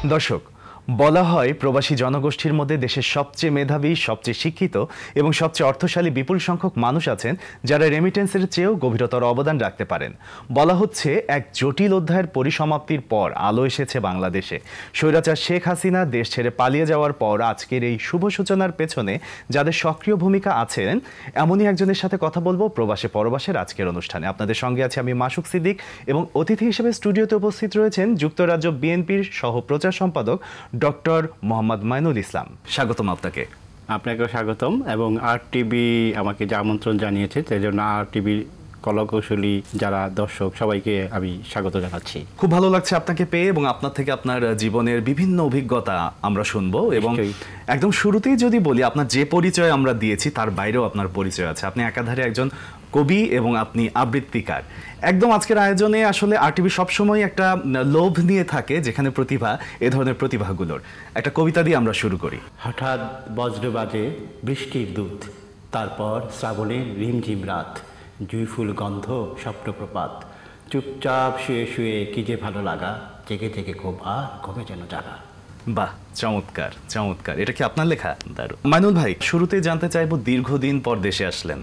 দর্শক, বলা হয় প্রবাসী জনগোষ্ঠীর মধ্যে দেশের সবচেয়ে মেধাবী, সবচেয়ে শিক্ষিত এবং সবচেয়ে অর্থশালী বিপুল সংখ্যক মানুষ আছেন যারা রেমিটেন্সের চেয়েও গভীরতর অবদান রাখতে পারেন। বলা হচ্ছে এক জটিল অধ্যায়ের পরিসমাপ্তির পর আলো এসেছে বাংলাদেশে। স্বৈরাচার শেখ হাসিনা দেশ ছেড়ে পালিয়ে যাওয়ার পর আজকের এই শুভ সূচনার পেছনে যাদের সক্রিয় ভূমিকা আছেন এমনই একজনের সাথে কথা বলবো প্রবাসে পরবাসের আজকের অনুষ্ঠানে। আপনাদের সঙ্গে আছি আমি মাসুক সিদ্দিক এবং অতিথি হিসেবে স্টুডিওতে উপস্থিত রয়েছেন যুক্তরাজ্য বিএনপির সহ প্রচার সম্পাদক ডক্টর মোহাম্মদ মাইনুল ইসলাম। স্বাগতম আপনাকে। আপনাকেও স্বাগতম এবং আরটিভি আমাকে যে আমন্ত্রণ জানিয়েছে সেই জন্য আরটিভি কলাকৌশলী যারা দর্শক সবাইকে আমি স্বাগত জানাচ্ছি। খুব ভালো লাগছে আপনাকে পেয়ে এবং আপনার থেকে আপনার জীবনের বিভিন্ন অভিজ্ঞতা আমরা শুনবো। এবং একদম শুরুতেই যদি বলি, আপনার যে পরিচয় আমরা দিয়েছি তার বাইরেও আপনার পরিচয় আছে। আপনি একাধারে একজন কবি এবং আপনি আবৃত্তিকার। একদম আজকের আয়োজনে আসলে আরটিভি সবসময় একটা লোভ নিয়ে থাকে যেখানে প্রতিভা, এ ধরনের প্রতিভাগুলোর একটা কবিতা দিয়ে আমরা শুরু করি। হঠাৎ বজ্র বাজে বৃষ্টির দুধ, তারপর শ্রাবণের রিমঝিম রাত, জুঁইফুল গন্ধ স্বপ্নপ্রপাত, চুপচাপ শুয়ে শুয়ে কি যে ভালো লাগা, জেগে জেগে খুব আর ঘুমে যেন জাগা। বাহ, চমৎকার চমৎকার। এটা কি আপনার লেখা? দারুণ। মাইনুল ভাই, শুরুতেই জানতে চাইবো, দীর্ঘদিন পর দেশে আসলেন।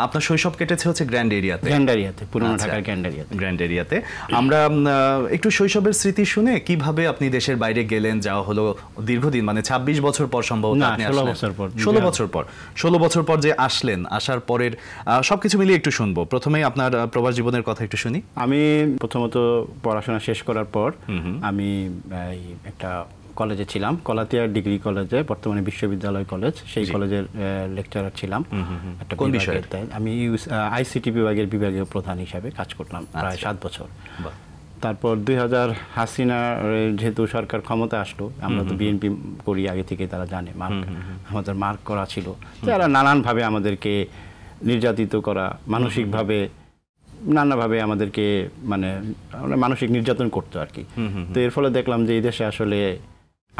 আপনার শৈশব কেটেছে হচ্ছে গ্র্যান্ড এরিয়াতে, পুরনো ঢাকার গ্র্যান্ড এরিয়াতে। আমরা একটু শৈশবের স্মৃতি শুনে কিভাবে আপনি দেশের বাইরে গেলেন, যাওয়া হলো দীর্ঘদিন, মানে 26 বছর পর সম্ভবত আপনি আসলেন। 16 বছর পর যে আসলেন, আসার পরের সবকিছু মিলিয়ে একটু শুনবো। প্রথমেই আপনার প্রবাস জীবনের কথা একটু শুনি। আমি প্রথমত পড়াশোনা শেষ করার পর আমি একটা কলেজে ছিলাম, কলাতিয়া ডিগ্রি কলেজে, বর্তমানে বিশ্ববিদ্যালয় কলেজ, সেই কলেজের লেকচারার ছিলাম। কোন বিষয়ে? আমি আইসিটি বিভাগীয় প্রধান হিসাবে কাজ করলাম প্রায় 7 বছর। তারপর 2000 হাসিনা যেহেতু সরকার ক্ষমতা আসলো, আমরা তো বিএনপি করি আগে থেকে, তারা জানে আমাদের মার্ক করা ছিল, তারা নানানভাবে আমাদেরকে নির্যাতিত করা, মানসিকভাবে নানাভাবে আমাদেরকে মানে মানসিক নির্যাতন করতো আর কি। তো এর ফলে দেখলাম যে এই দেশে আসলে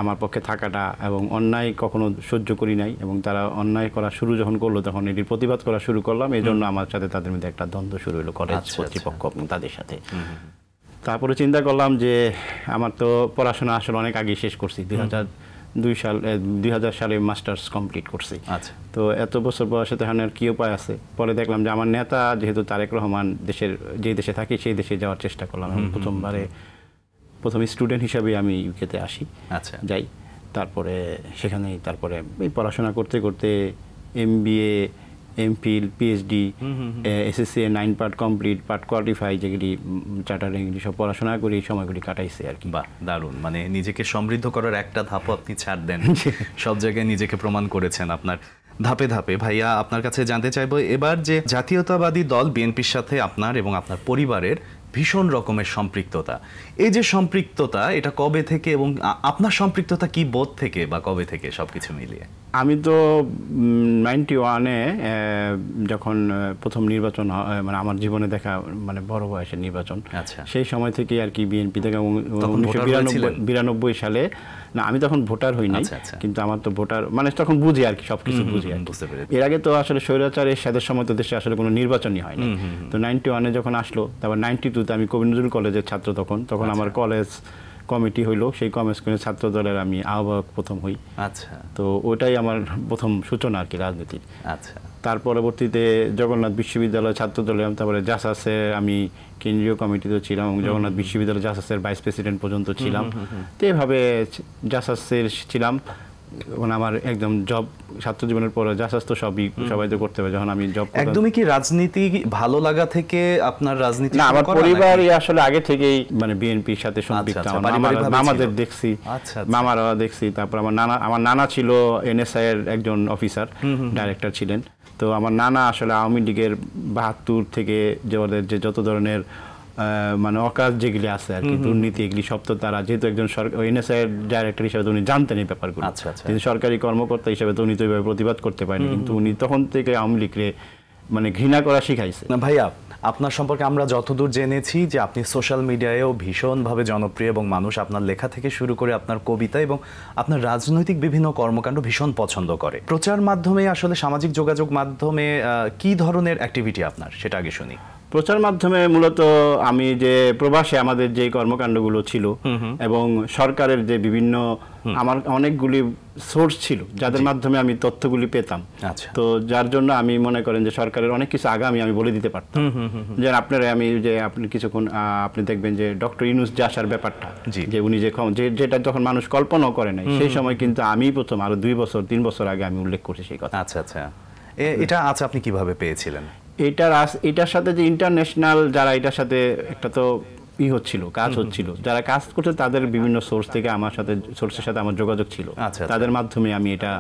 আমার পক্ষে থাকাটা, এবং অন্যায় কখনো সহ্য করি নাই, এবং তারা অন্যায় করা শুরু যখন করলো তখন এটির প্রতিবাদ করা শুরু করলাম। এই জন্য আমার সাথে তাদের মধ্যে একটা দ্বন্দ্ব শুরু হলো, কলেজ কর্তৃপক্ষ এবং তাদের সাথে। তারপরে চিন্তা করলাম যে আমার তো পড়াশোনা আসলে অনেক আগে শেষ করছি, 2000 সালে মাস্টার্স কমপ্লিট করছি। তো এত বছর বয়সে তখন আর কি উপায় আছে। পরে দেখলাম যে আমার নেতা যেহেতু তারেক রহমান, যে দেশে থাকি সেই দেশে যাওয়ার চেষ্টা করলাম। প্রথম স্টুডেন্ট হিসাবে আমি ইউকেতে আসি, যাই। তারপরে এই পড়াশোনা করতে করতে MBA, MPhil, PhD, SSC 9 part complete, part qualify, যেগুলি চার্টার্ড ইংলিশ সব পড়াশোনা করে এই সময়গুলি কাটাইছে আর কি। বাহ, দারুণ। মানে নিজেকে সমৃদ্ধ করার একটা ধাপও আপনি ছাড় দেন, সব জায়গায় নিজেকে প্রমাণ করেছেন আপনার ধাপে ধাপে। ভাইয়া, আপনার কাছে জানতে চাইবো এবার যে জাতীয়তাবাদী দল বিএনপির সাথে আপনার এবং আপনার পরিবারের ভীষণ রকমের সম্পৃক্ততা, এই যে সম্পৃক্ততা, এটা কবে থেকে এবং আপনার সম্পৃক্ততা কি বোধ থেকে বা কবে থেকে, সবকিছু মিলিয়ে? আমি তো 91-এ যখন প্রথম নির্বাচন, মানে আমার জীবনে দেখা মানে বড় বয়সের নির্বাচন, সেই সময় থেকে আর কি বিএনপি থেকে। 1992 সালে না, আমি তখন ভোটার হই নাই, কিন্তু আমার তো ভোটার মানে তখন বুঝি আর কি, সবকিছু বুঝি। এর আগে তো আসলে স্বৈরাচারের সাথে সময় তো দেশে আসলে কোনো নির্বাচনই হয়নি। তো 91-এ যখন আসলো, তারপর 92-তে আমি কবি নজরুল কলেজের ছাত্র, তখন আমার কলেজ কমিটি হইলো, সেই কমিটি ছাত্র দলের আমি আহ্বায়ক প্রথম হই। তো ওইটাই আমার প্রথম সূচনা আর কি রাজনীতির। তার পরবর্তীতে জগন্নাথ বিশ্ববিদ্যালয় ছাত্র দলে, তারপরে জাসাসে আমি কেন্দ্রীয় কমিটিতে ছিলাম, এবং জগন্নাথ বিশ্ববিদ্যালয় জাসাসের ভাইস প্রেসিডেন্ট পর্যন্ত ছিলাম। তো এইভাবে জাসাসের ছিলাম। এখন আমার একদম জব, ছাত্র জীবনের পরে জাসাস তো সবাই তো করতে হবে। যখন আমি জব, একদমই কি রাজনীতি ভালো লাগা থেকে আপনার রাজনীতি? না, আমার পরিবার আসলে আগে থেকেই মানে বিএনপির সাথে সম্পৃক্ত। মামাদের দেখছি, মামারা দেখছি। তারপর আমার নানা ছিল NSI এর একজন অফিসার, ডাইরেক্টর ছিলেন। তো আমার নানা আসলে আওয়ামী লীগের 72 থেকে যে যত ধরনের মানে অকাজ যেগুলি আছে আর কি, দুর্নীতি, এগুলি সব তো তারা, যেহেতু একজন NSI এর ডাইরেক্টর হিসেবে উনি জানতেন এই ব্যাপারগুলো, কিন্তু সরকারি কর্মকর্তা হিসেবে তো উনি তো এইভাবে প্রতিবাদ করতে পারেনি, কিন্তু উনি তখন থেকে আওয়ামী লীগকে মানে ঘৃণা করা শিখাইছে। ভাইয়া, আপনার সম্পর্কে আমরা যতদূর জেনেছি যে আপনি সোশ্যাল মিডিয়ায়ও ভীষণভাবে জনপ্রিয়, এবং মানুষ আপনার লেখা থেকে শুরু করে আপনার কবিতা এবং আপনার রাজনৈতিক বিভিন্ন কর্মকাণ্ড ভীষণ পছন্দ করে। প্রচার মাধ্যমে, আসলে সামাজিক যোগাযোগ মাধ্যমে কি ধরনের অ্যাক্টিভিটি আপনার, সেটা আগে শুনি। প্রচার মাধ্যমে মূলত আমি যে প্রবাসে আমাদের যে কর্মকাণ্ডগুলো ছিল এবং সরকারের যে বিভিন্ন আমার অনেকগুলি সোর্স ছিল যাদের মাধ্যমে আমি তথ্যগুলি পেতাম। তো যার জন্য আমি মনে করেন যে সরকারের অনেক কিছু আগামী আমি বলে দিতে পারতাম। যে আপনারা আমি যে আপনি কিছুক্ষণ আপনি দেখবেন যে ডক্টর ইউনূস যে আসার ব্যাপারটা, যে উনি যেটা যখন মানুষ কল্পনাও করে নাই, সেই সময় কিন্তু আমি প্রথম আরো 2 বছর 3 বছর আগে আমি উল্লেখ করছি সেই কথা। আচ্ছা আচ্ছা, এটা আপনি কিভাবে পেয়েছিলেন? এটার সাথে যে ইন্টারন্যাশনাল যারা এটার সাথে একটা তো হচ্ছিল, কাজ হচ্ছিল, যারা কাজ করছে তাদের বিভিন্ন সোর্স থেকে আমার সাথে সোর্সের সাথে আমার যোগাযোগ ছিল, তাদের মাধ্যমে আমি এটা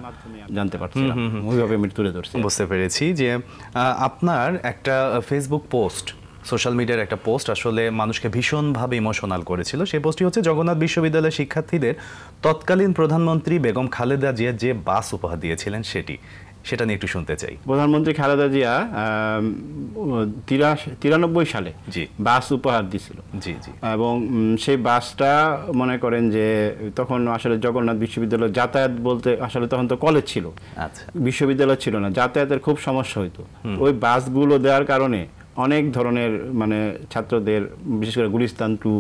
জানতে পারছিলাম, ওইভাবে আমি তুলে ধরছি। বুঝতে পেরেছি যে আপনার একটা ফেসবুক পোস্ট, সোশ্যাল মিডিয়ার একটা পোস্ট আসলে মানুষকে ভীষণভাবে ইমোশনাল করেছিল। সেই পোস্টটি হচ্ছে জগন্নাথ বিশ্ববিদ্যালয়ের শিক্ষার্থীদের তৎকালীন প্রধানমন্ত্রী বেগম খালেদা জিয়া যে বাস উপহার দিয়েছিলেন সেটা নিয়ে একটু শুনতে চাই। প্রধানমন্ত্রী খালেদা জিয়া 93 সালে বাস উপহার দিয়েছিল। এবং সেই বাসটা মনে করেন যে তখন আসলে জগন্নাথ বিশ্ববিদ্যালয় যাতায়াত বলতে আসলে তখন তো কলেজ ছিল, বিশ্ববিদ্যালয় ছিল না, যাতায়াতের খুব সমস্যা হইতো। ওই বাসগুলো দেওয়ার কারণে অনেক ধরনের মানে ছাত্রদের, বিশেষ করে গুলিস্তান টু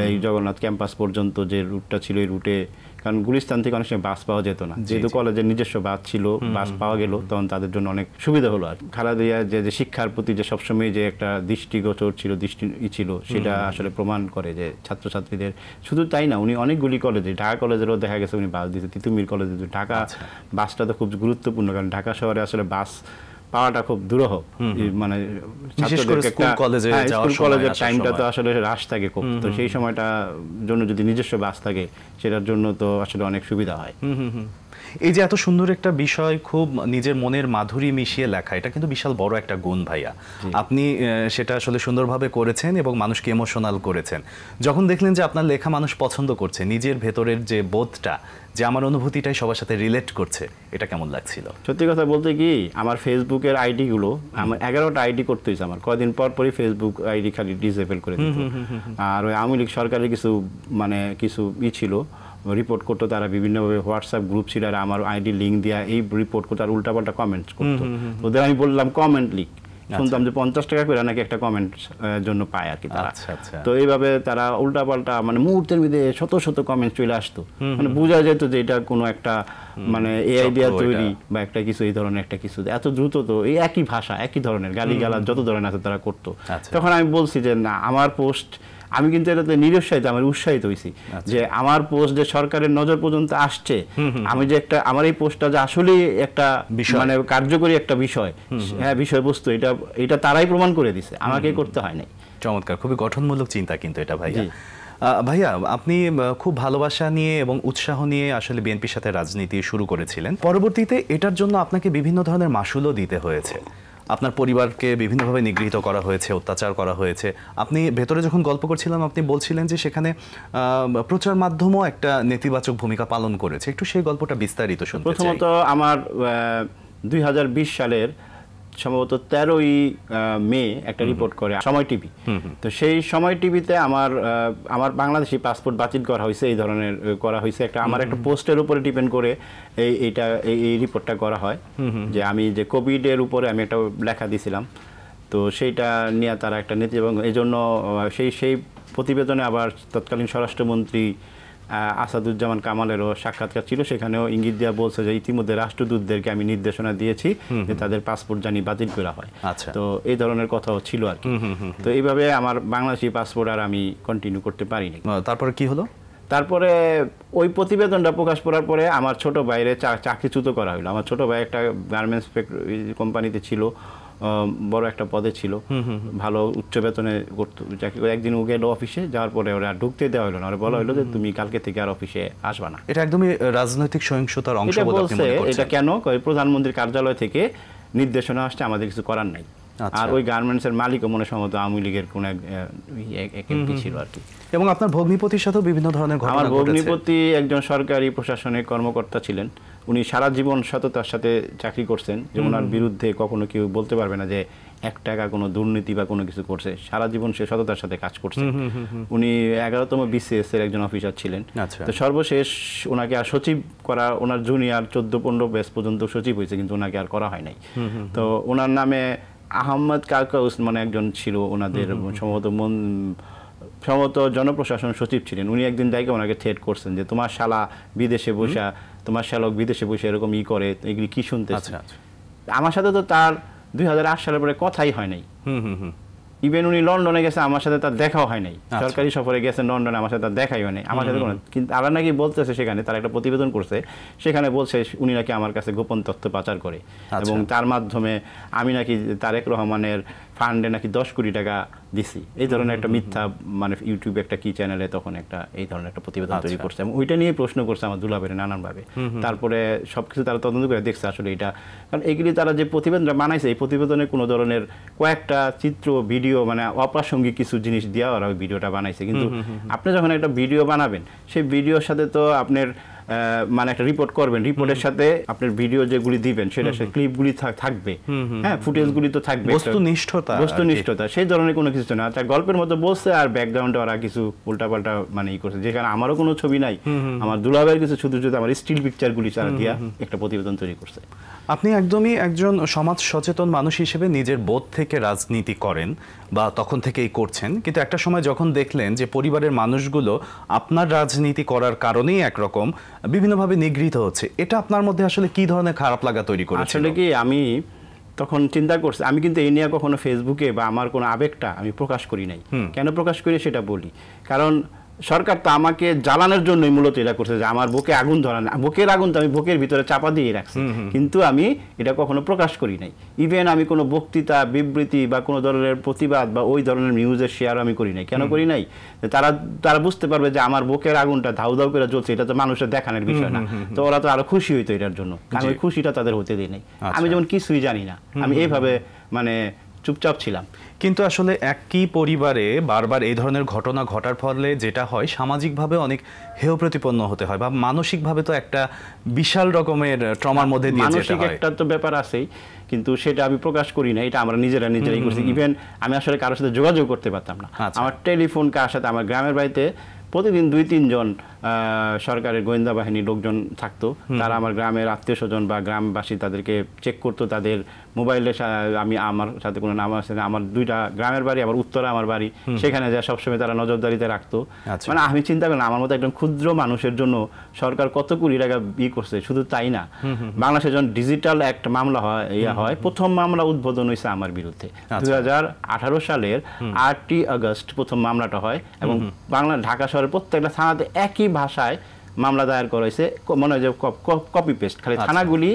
এই জগন্নাথ ক্যাম্পাস পর্যন্ত যে রুটটা ছিল, এই রুটে, কারণ গুলিস্তান থেকে অনেক সময় বাস পাওয়া যেত না, যেহেতু কলেজের নিজস্ব বাস ছিল, বাস পাওয়া গেল, তখন তাদের জন্য অনেক সুবিধা হলো। আর খালেদা জিয়া যে শিক্ষার প্রতি যে সবসময় যে একটা দৃষ্টিগোচর ছিল, ছিল, সেটা আসলে প্রমাণ করে যে ছাত্রছাত্রীদের, শুধু তাই না, উনি অনেকগুলি কলেজে, ঢাকা কলেজেরও দেখা গেছে উনি বাস দিয়েছে, তিতুমির কলেজে। ঢাকা বাসটা তো খুব গুরুত্বপূর্ণ, কারণ ঢাকা শহরে আসলে বাস পাওয়াটা খুব দুরূহ, মানে স্কুল কলেজের টাইমটা তো আসলে হ্রাস থাকে খুব, তো সেই সময়টা জন্য যদি নিজস্ব বাস থাকে সেটার জন্য তো আসলে অনেক সুবিধা হয়। এই যে এত সুন্দর একটা বিষয়, খুব নিজের মনের মাধুরী মিশিয়ে লেখা, এটা কিন্তু বিশাল বড় একটা গুণ ভাইয়া। আপনি সেটা আসলে সুন্দরভাবে করেছেন এবং মানুষকে ইমোশনাল করেছেন। যখন দেখলেন যে আপনার লেখা মানুষ পছন্দ করছে, নিজের ভেতরের যে বোধটা, যে আমার অনুভূতিটাই সবার সাথে রিলেট করছে, এটা কেমন লাগছিল? সত্যি কথা বলতে কি, আমার ফেসবুকের আইডিগুলো, আমার 11টা আইডি করতে হয়েছে আমার, কয়েকদিন পরই ফেসবুক আইডি খালি ডিসেবল করে দিত। আর ওই আওয়ামী লীগ সরকারের কিছু ছিল, রিপোর্ট করতো তারা বিভিন্নভাবে, হোয়াটসঅ্যাপ গ্রুপ ছিল, আর আমার আইডি লিঙ্ক দেওয়া এই রিপোর্ট করতো, আর উল্টাপাল্টা কমেন্টস করতো। ওদের আমি বললাম কমেন্ট লিখ, শুনতাম যে 50 টাকা করে নাকি একটা কমেন্ট জন্য পায় আর কি তারা। তো এইভাবে তারা উল্টাপাল্টা মানে মুহূর্তের মধ্যে শত শত কমেন্ট চলে আসতো, মানে বোঝা যেত যে এটা কোনো একটা মানে এআই দিয়া তৈরি বা একটা কিছু, এই ধরনের একটা কিছু, এত দ্রুত। তো এই একই ভাষা, একই ধরনের গালিগালাজ যত ধরনের আছে তারা করতো। তখন আমি বলছি যে না, আমার পোস্ট, আমি কিন্তু এটাতে নিরুৎসাহিত, আমার উৎসাহিত হয়েছি যে আমার পোস্ট যে সরকারের নজর পর্যন্ত আসছে, আমি যে একটা, আমার এই পোস্টটা যে আসলে একটা মানে কার্যকরী একটা বিষয়, হ্যাঁ বিষয়বস্তু, এটা তারাই প্রমাণ করে দিছে, আমাকে করতে হয় নাই। চমৎকার, খুবই গঠনমূলক চিন্তা কিন্তু এটা ভাইয়া। ভাইয়া, আপনি খুব ভালোবাসা নিয়ে এবং উৎসাহ নিয়ে আসলে বিএনপির সাথে রাজনীতি শুরু করেছিলেন। পরবর্তীতে এটার জন্য আপনাকে বিভিন্ন ধরনের মাশুলও দিতে হয়েছে, আপনার পরিবারকে বিভিন্নভাবে নিগৃহীত করা হয়েছে, অত্যাচার করা হয়েছে। আপনি ভেতরে যখন গল্প করছিলাম, আপনি বলছিলেন যে সেখানে প্রচার মাধ্যমও একটা নেতিবাচক ভূমিকা পালন করেছে। একটু সেই গল্পটা বিস্তারিত শুনতে চাই। প্রথমত আমার 2020 সালের সম্ভবত 13ই মে একটা রিপোর্ট করে সময় টিভি। তো সেই সময় টিভিতে আমার বাংলাদেশি পাসপোর্ট বাতিল করা হয়েছে, এই ধরনের করা হয়েছে একটা, আমার একটা পোস্টের উপরে ডিপেন্ড করে এই রিপোর্টটা করা হয়, যে আমি যে কোভিডের উপরে আমি একটা লেখা দিয়েছিলাম, তো সেইটা নিয়ে তারা একটা নীতি, এবং এই জন্য সেই প্রতিবেদনে আবার তৎকালীন স্বরাষ্ট্রমন্ত্রী আসাদুজ্জামান কামালেরও সাক্ষাৎকার ছিল, সেখানেও ইঙ্গিত দেওয়া বলছে যে ইতিমধ্যে রাষ্ট্রদূতদেরকে আমি নির্দেশনা দিয়েছি যে তাদের পাসপোর্ট জানি বাতিল করা হয়। তো এই ধরনের কথাও ছিল আর কি। তো এইভাবে আমার বাংলাদেশি পাসপোর্ট আর আমি কন্টিনিউ করতে পারিনি। তারপরে কি হলো? তারপরে ওই প্রতিবেদনটা প্রকাশ করার পরে আমার ছোট ভাইয়ের চাকরিচ্যুত করা হলো। আমার ছোট ভাই একটা গার্মেন্টস কোম্পানিতে ছিল, বড় একটা পদে ছিল, ভালো উচ্চ বেতনে করতো চাকরি করে। একদিন ও গেল অফিসে, যাওয়ার পরে ওরা ঢুকতে দেওয়া হলো না, ওরা বলা হলো যে তুমি কালকে থেকে আর অফিসে আসবা না। এটা একদমই রাজনৈতিক সহিংসতার অংশ বলছে। এটা কেন? প্রধানমন্ত্রীর কার্যালয় থেকে নির্দেশনা আসছে, আমাদের কিছু করার নাই। আর ওই গার্মেন্টসের মালিকও মনে সম্ভবত আওয়ামী লীগের কোন এক এমপি ছিল আর কি। এবং আপনার ভগ্নিপতির সাথেও বিভিন্ন ধরনের ঘটনা ঘটেছে। আমার ভগ্নিপতি একজন সরকারি প্রশাসনিক কর্মকর্তা ছিলেন, উনি সারা জীবন সততার সাথে চাকরি করছেন, যে ওনার বিরুদ্ধে কখনো কেউ বলতে পারবে না যে 1 টাকা কোনো দুর্নীতি বা কোনো কিছু করছে। সারা জীবন সে সততার সাথে কাজ করছেন। উনি 11তম BCS এর একজন অফিসার ছিলেন। তো সর্বশেষ ওনাকে আর সচিব করা, ওনার জুনিয়র 14-15 ব্যাচ পর্যন্ত সচিব হয়েছে, কিন্তু ওনাকে আর করা হয় নাই। তো ওনার নামে আহমদ কাউকাউস মানে একজন ছিল ওনাদের সম্ভবত জনপ্রশাসন সচিব ছিলেন, উনি একদিন যাইকে ওনাকে থ্রেট করছেন যে তোমার শালা বিদেশে বসা, তোমার শালক বিদেশে বসে এরকম করে, এগুলি কি শুনতেছে। আমার সাথে তো তার 2008 সালের পরে কথাই হয় নাই। ইভেন উনি লন্ডনে গেছে, আমার সাথে তার দেখাও হয় নাই। সরকারি সফরে গেছেন লন্ডনে, আমার সাথে তার দেখাই হয় নাই। আমার সাথে কিন্তু আবার নাকি বলতেছে, সেখানে তারা একটা প্রতিবেদন করছে, সেখানে বলছে উনি নাকি আমার কাছে গোপন তথ্য পাচার করে এবং তার মাধ্যমে আমি নাকি তারেক রহমানের ফান্ডে নাকি 10 কোটি টাকা দিছি, এই ধরনের একটা মিথ্যা মানে ইউটিউবে একটা কি চ্যানেলে তখন একটা এই ধরনের একটা প্রতিবেদন তৈরি করছে এবং ওইটা নিয়ে প্রশ্ন করছে আমার দুলাভাইরে নানানভাবে। তারপরে সবকিছু তারা তদন্ত করে দেখছে আসলে এটা, কারণ এগুলি তারা যে প্রতিবেদনটা বানাইছে, এই প্রতিবেদনে কোনো ধরনের কয়েকটা চিত্র ভিডিও মানে অপ্রাসঙ্গিক কিছু জিনিস দিয়ে ওরা ওই ভিডিওটা বানাইছে। কিন্তু আপনি যখন একটা ভিডিও বানাবেন, সেই ভিডিওর সাথে তো আপনার মানে একটা রিপোর্ট করবেন, রিপোর্টের সাথে আপনার ভিডিও যেগুলি দিবেন সেটা ক্লিপগুলি থাকবে, হ্যাঁ ফুটেজগুলি তো থাকবে, বস্তুনিষ্ঠতা সেই ধরনের কোনো কিছু না। তার গল্পের মতো বলছে আর ব্যাকগ্রাউন্ডে ওরা কিছু উল্টাপাল্টা মানে ই করছে, যেখানে আমারও কোনো ছবি নাই, আমার দুলাভাইয়ের কিছু শুধু শুধু আমার স্টিল পিকচারগুলি তারা দিয়া একটা প্রতিবেদন তৈরি করছে। আপনি একদমই একজন সমাজ সচেতন মানুষ হিসেবে নিজের বোধ থেকে রাজনীতি করেন বা তখন থেকেই করছেন, কিন্তু একটা সময় যখন দেখলেন যে পরিবারের মানুষগুলো আপনার রাজনীতি করার কারণেই একরকম বিভিন্নভাবে নিগৃহীত হচ্ছে, এটা আপনার মধ্যে আসলে কি ধরনের খারাপ লাগা তৈরি করেছে? আসলে কি আমি তখন চিন্তা করছি, আমি কিন্তু এই নিয়ে কখনো ফেসবুকে বা আমার কোনো আবেগটা আমি প্রকাশ করি নাই। কেন প্রকাশ করি সেটা বলি, কারণ সরকার তো আমাকে জ্বালানোর জন্যই মূলত এটা করছে যে আমার বুকে আগুন ধরা, বুকের আগুন তো আমি বুকের ভিতরে চাপা দিয়ে রাখছি, কিন্তু আমি এটা কখনো প্রকাশ করি নাই। ইভেন আমি কোনো বক্তৃতা বিবৃতি বা কোনো ধরনের প্রতিবাদ বা ওই ধরনের নিউজের শেয়ার আমি করি নাই। কেন করি নাই? তারা বুঝতে পারবে যে আমার বুকের আগুনটা ধাউ ধাউ করে জ্বলছে, এটা তো মানুষের দেখানোর বিষয় না, তো ওরা তো আরো খুশি হইতো এটার জন্য, কারণ ওই খুশিটা তাদের হতে দিই নাই। আমি যেমন কিছুই জানি না, আমি এইভাবে মানে চুপচাপ ছিলাম। কিন্তু আসলে একই পরিবারে বারবার এই ধরনের ঘটনা ঘটার ফলে যেটা হয়, সামাজিকভাবে অনেক হেয় প্রতিপন্ন হতে হয় বা মানসিকভাবে তো একটা বিশাল রকমের ট্রমার মধ্যে দিয়ে যেতে হয়। মানসিক একটা তো ব্যাপার আছেই, কিন্তু সেটা আমি প্রকাশ করি না, এটা আমরা নিজেরাই করছি। ইভেন আমি আসলে কারোর সাথে যোগাযোগ করতে পারতাম না। আমার টেলিফোন কার সাথে, আমার গ্রামের বাড়িতে প্রতিদিন 2-3 জন সরকারের গোয়েন্দা বাহিনীর লোকজন থাকতো, তারা আমার গ্রামের আত্মীয় স্বজন বা গ্রামবাসী তাদেরকে চেক করতো, তাদের মোবাইলে আমি আমার সাথে কোনো নাম আছে না, আমার 2টা গ্রামের বাড়ি, আবার উত্তরে আমার বাড়ি, সেখানে যা সবসময় তারা নজরদারিতে রাখতো। মানে আমি চিন্তা করলাম আমার মতো একদম ক্ষুদ্র মানুষের জন্য সরকার কত কোটি টাকা করছে। শুধু তাই না, বাংলাদেশে যখন ডিজিটাল অ্যাক্ট মামলা হয়, প্রথম মামলা উদ্বোধন হয়েছে আমার বিরুদ্ধে 2018 সালের 8ই আগস্ট প্রথম মামলাটা হয় এবং ঢাকা শহরের প্রত্যেকটা থানাতে একই ভাষায় মামলা দায়ের করা হয়েছে, মনে হয় যে কপি পেস্ট, খালি থানাগুলি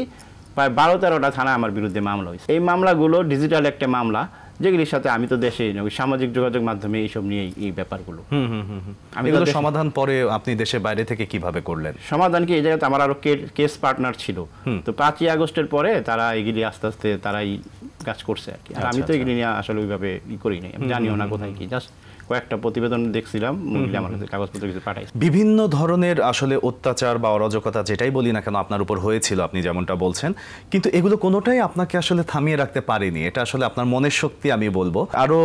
প্রায় 12-13টা থানা আমার বিরুদ্ধে মামলা হয়েছে। এই মামলাগুলো ডিজিটাল একটা মামলা, যেগুলির সাথে আমি তো দেশে সামাজিক যোগাযোগ মাধ্যমে এইসব নিয়ে এই ব্যাপারগুলো আমি সমাধান পরে আপনি দেশের বাইরে থেকে কিভাবে করলেন? সমাধান কি, এই জায়গাতে আমার আরো কেস পার্টনার ছিল, তো 5ই আগস্টের পরে তারা এগুলি আস্তে আস্তে তারাই কাজ করছে আর কি। আর আমি তো এগুলি নিয়ে আসলে ওইভাবে করি নাই, আমি জানিও না কোথায় কি, জাস্ট কয়েকটা প্রতিবেদন দেখছিলাম, আমার কাছে কাগজপত্র কিছু পাঠাইছে। বিভিন্ন ধরনের আসলে অত্যাচার বা অরাজকতা যেটাই বলি না কেন আপনার উপর হয়েছিল, আপনি যেমনটা বলছেন, কিন্তু এগুলো কোনোটাই আপনাকে আসলে থামিয়ে রাখতে পারেনি। এটা আসলে আপনার মনের শক্তি আমি বলবো। আরো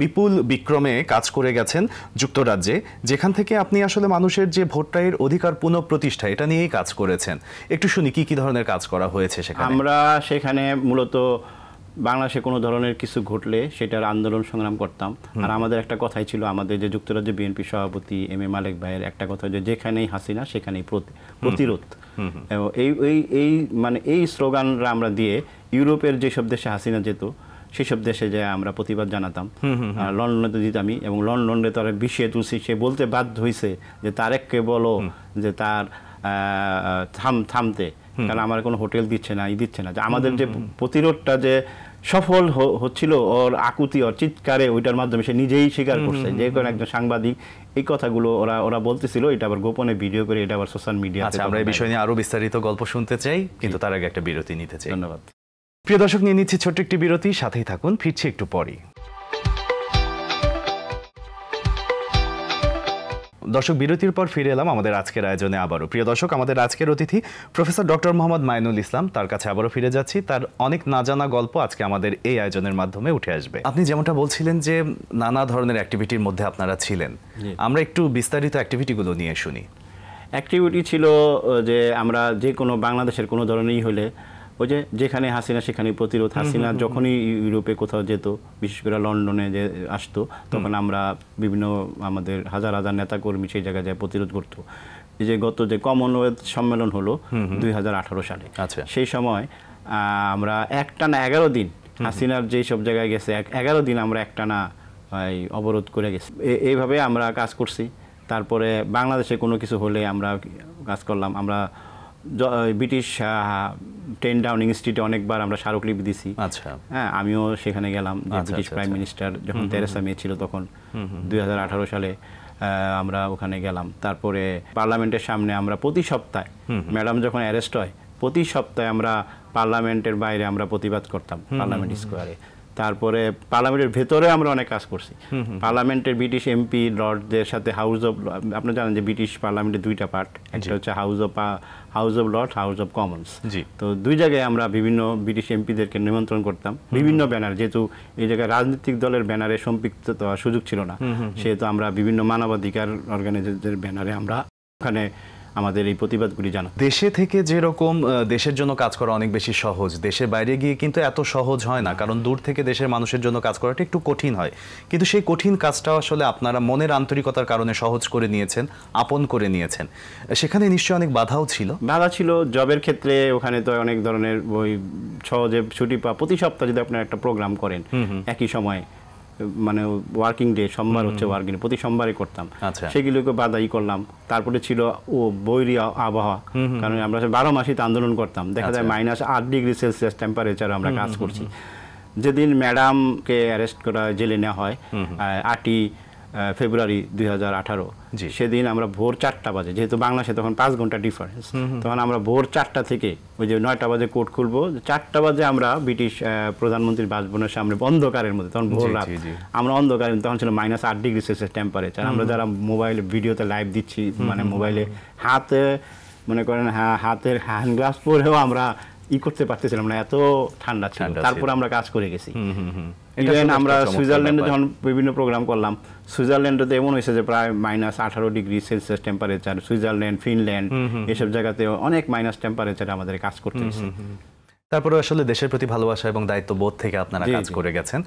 বিপুল বিক্রমে কাজ করে গেছেন যুক্তরাজ্যে, যেখান থেকে আপনি আসলে মানুষের যে ভোটারের অধিকার পুনঃপ্রতিষ্ঠা, এটা নিয়েই কাজ করেছেন। একটু শুনি কি কি ধরনের কাজ করা হয়েছে সেখানে। আমরা সেখানে মূলত বাংলাদেশে কোনো ধরনের কিছু ঘটলে সেটার আন্দোলন সংগ্রাম করতাম। আর আমাদের একটা কথাই ছিল, আমাদের যে যুক্তরাজ্যে বিএনপি সভাপতি এম এ মালেক ভাইয়ের একটা কথা, যে যেখানেই হাসিনা সেখানেই প্রতিরোধ। এই মানে এই স্লোগানরা আমরা দিয়ে ইউরোপের যেসব দেশে হাসিনা যেত সেসব দেশে যে আমরা প্রতিবাদ জানাতাম। লন্ডনে তো দিতামই, এবং লন্ডনে তারা বিষয়ে তুলছি, সে বলতে বাধ্য হয়েছে যে তারেককে বলো যে তার থামতে, কারণ আমার কোনো হোটেল দিচ্ছে না, দিচ্ছে না। আমাদের যে প্রতিরোধটা যে সফল হচ্ছিল, ওর আকুতি, ওর চিৎকারে, ওইটার মাধ্যমে সে নিজেই স্বীকার করছে যে কোনো একজন সাংবাদিক এই কথাগুলো ওরা বলতেছিল, এটা আবার গোপনে ভিডিও করে এটা আবার সোশ্যাল মিডিয়া। আমরা এই বিষয় নিয়ে আরো বিস্তারিত গল্প শুনতে চাই, কিন্তু তার আগে একটা বিরতি নিতে চাই। ধন্যবাদ। প্রিয় দর্শক, নিয়ে নিচ্ছি ছোট্ট একটি বিরতি, সাথেই থাকুন, ফিরছি একটু পরই। দর্শক, বিরতির পর ফিরে এলাম আমাদের আজকের আয়োজনে আবারও। প্রিয় দর্শক, আমাদের আজকের অতিথি প্রফেসর ডক্টর মোহাম্মদ মাইনুল ইসলাম, তার কাছে আবারও ফিরে যাচ্ছি। তার অনেক না জানা গল্প আজকে আমাদের এই আয়োজনের মাধ্যমে উঠে আসবে। আপনি যেমনটা বলছিলেন যে নানা ধরনের অ্যাক্টিভিটির মধ্যে আপনারা ছিলেন, আমরা একটু বিস্তারিত অ্যাক্টিভিটিগুলো নিয়ে শুনি। অ্যাক্টিভিটি ছিল যে আমরা যে কোনো বাংলাদেশের কোনো ধরনেরই হলে ওই যে যেখানে হাসিনা সেখানে প্রতিরোধ। হাসিনা যখনই ইউরোপে কোথাও যেত, বিশেষ করে লন্ডনে যে আসতো, তখন আমরা বিভিন্ন আমাদের হাজার হাজার নেতাকর্মী সেই জায়গায় যায় প্রতিরোধ করতো। এই যে গত যে কমনওয়েলথ সম্মেলন হলো 2018 সালে, সেই সময় আমরা একটানা 11 দিন হাসিনার যেই সব জায়গায় গেছে 11 দিন আমরা একটানা অবরোধ করে গেছি। এইভাবে আমরা কাজ করছি। তারপরে বাংলাদেশে কোনো কিছু হলে আমরা কাজ করলাম। আমরা ব্রিটিশ 10 ডাউনিং স্ট্রিটে অনেকবার আমরা স্মারকলিপি দিছি। হ্যাঁ, আমিও সেখানে গেলাম। ব্রিটিশ প্রাইম মিনিস্টার যখন তেরেসা মে ছিল তখন 2018 সালে আমরা ওখানে গেলাম। তারপরে পার্লামেন্টের সামনে আমরা প্রতি সপ্তাহে, ম্যাডাম যখন অ্যারেস্ট হয়, প্রতি সপ্তাহে আমরা পার্লামেন্টের বাইরে আমরা প্রতিবাদ করতাম পার্লামেন্ট স্কোয়ারে। তারপরে পার্লামেন্টের ভেতরে আমরা অনেক কাজ করছি। পার্লামেন্টের ব্রিটিশ এমপি লর্ডদের সাথে হাউস অফ, আপনি জানেন যে ব্রিটিশ পার্লামেন্টের দুইটা পার্ট, একটা হচ্ছে house of Lord, house of Commons. তো দুই জায়গায় আমরা বিভিন্ন ব্রিটিশ এমপিদেরকে নিমন্ত্রণ করতাম, বিভিন্ন ব্যানার, যেহেতু এই জায়গায় রাজনৈতিক দলের ব্যানারে সম্পৃক্ত সুযোগ ছিল না, সেহেতু আমরা বিভিন্ন মানবাধিকার অর্গানাইজেশনের ব্যানারে আমরা ওখানে আমাদের এই প্রতিবাদগুলি জানা। দেশে থেকে যেরকম দেশের জন্য কাজ করা অনেক বেশি সহজ, দেশের বাইরে গিয়ে কিন্তু এত সহজ হয় না, কারণ দূর থেকে দেশের মানুষের জন্য কাজ করাটা একটু কঠিন হয়। কিন্তু সেই কঠিন কাজটাও আসলে আপনারা মনের আন্তরিকতার কারণে সহজ করে নিয়েছেন, আপন করে নিয়েছেন। সেখানে নিশ্চয়ই অনেক বাধাও ছিল। বাধা ছিল জবের ক্ষেত্রে। ওখানে তো অনেক ধরনের ওই সহজে ছুটি পাওয়া, প্রতি সপ্তাহে যদি আপনার একটা প্রোগ্রাম করেন একই সময়, মানে ওয়ার্কিং ডে, সোমবার হচ্ছে ওয়ার্কিং ডে, প্রতি সোমবারই করতাম, সেগুলোকে বাধাই করলাম। তারপরে ছিল বৈরী আবহাওয়া, কারণ আমরা 12 মাসই আন্দোলন করতাম। দেখা যায় -8 ডিগ্রি সেলসিয়াস টেম্পারেচার আমরা কাজ করছি। যেদিন ম্যাডামকে অ্যারেস্ট করা, জেলে নেওয়া হয় 8ই ফেব্রুয়ারি 2018, সেদিন আমরা ভোর 4টা বাজে, যেহেতু বাংলাদেশে তখন 5 ঘন্টা ডিফারেন্স, তখন আমরা ভোর 4টা থেকে ওই যে 9টা বাজে কোর্ট খুলবো, 4টা বাজে আমরা ব্রিটিশ প্রধানমন্ত্রীর বাসভবনের সামনে অন্ধকারের মধ্যে, তখন ভোর রাত, আমরা অন্ধকার, তখন ছিল -8 ডিগ্রি সেলসিয়াস টেম্পারেচার। আমরা যারা মোবাইলে ভিডিওতে লাইভ দিচ্ছি, মানে মোবাইলে হাতে মনে করেন হাতের হ্যান্ড গ্লাভস পরেও আমরা করতে পারতেছিলাম না, এত ঠান্ডা ছিল। তারপর আমরা কাজ করে গেছি। আমরা সুইজারল্যান্ডে যখন বিভিন্ন প্রোগ্রাম করলাম, সুইজারল্যান্ডে এমন হয়েছে যে প্রায় -18 degree Celsius temperature, Switzerland, Finland, এসব জায়গাতে অনেক মাইনাস টেম্পারেচারে আমাদের কাজ করতে হয়েছে। তারপরে আসলে দেশের প্রতি ভালোবাসা এবং দায়িত্ববোধ থেকে আপনারা কাজ করে গেছেন।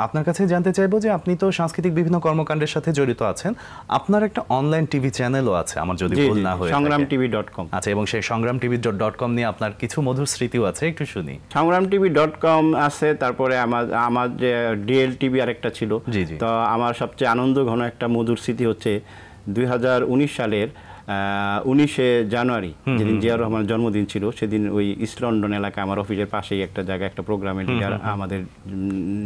আপনার কাছে জানতে চাইবো যে আপনি তো সাংস্কৃতিক বিভিন্ন কর্মকাণ্ডের সাথে জড়িত আছেন, আপনার একটা অনলাইন টিভি চ্যানেলও আছে আমার যদি ভুল না হয়, সংগ্রামটিভি.com। আচ্ছা, এবং সেই সংগ্রামটিভি.com নিয়ে আপনার কিছু মধুর স্মৃতিও আছে, একটু শুনি। সংগ্রামটিভি.com আছে, তারপরে আমার যে ডিএল টিভি আরেকটা ছিল। তো আমার সবচেয়ে আনন্দ ঘন একটা মধুর স্মৃতি হচ্ছে 2019 সালের 19শে জানুয়ারি, যেদিন জিয়াউর রহমানের জন্মদিন ছিল, সেদিন ওই ইস্ট লন্ডন এলাকায় আমার অফিসের পাশেই একটা জায়গায় একটা প্রোগ্রামে লিডার, আমাদের